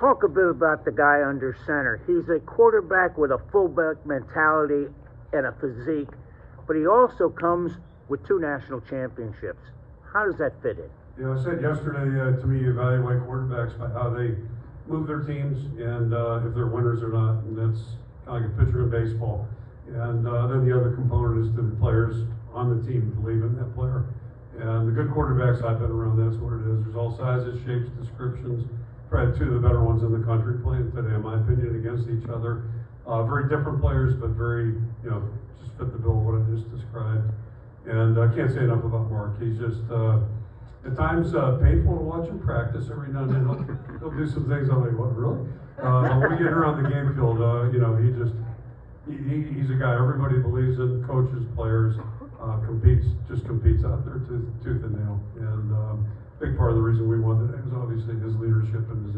talk a bit about the guy under center. He's a quarterback with a fullback mentality and a physique, but he also comes with 2 national championships. How does that fit in? You know, I said yesterday, to me, you evaluate quarterbacks by how they move their teams and if they're winners or not, and that's kind of like a pitcher in baseball. And then the other component is to the players on the team believe in that player. And the good quarterbacks I've been around, that's what it is. There's all sizes, shapes, descriptions. Probably 2 of the better ones in the country playing today, in my opinion, against each other. Very different players, but very, you know, just fit the bill of what I just described. And I can't say enough about Mark. He's just, at times, painful to watch him practice. Every now and then he'll do some things. I'm like, what, really? But when we get around the game field, you know, he's a guy everybody believes in, coaches, players, competes out there tooth and nail. And big part of the reason we won today was obviously his leadership and his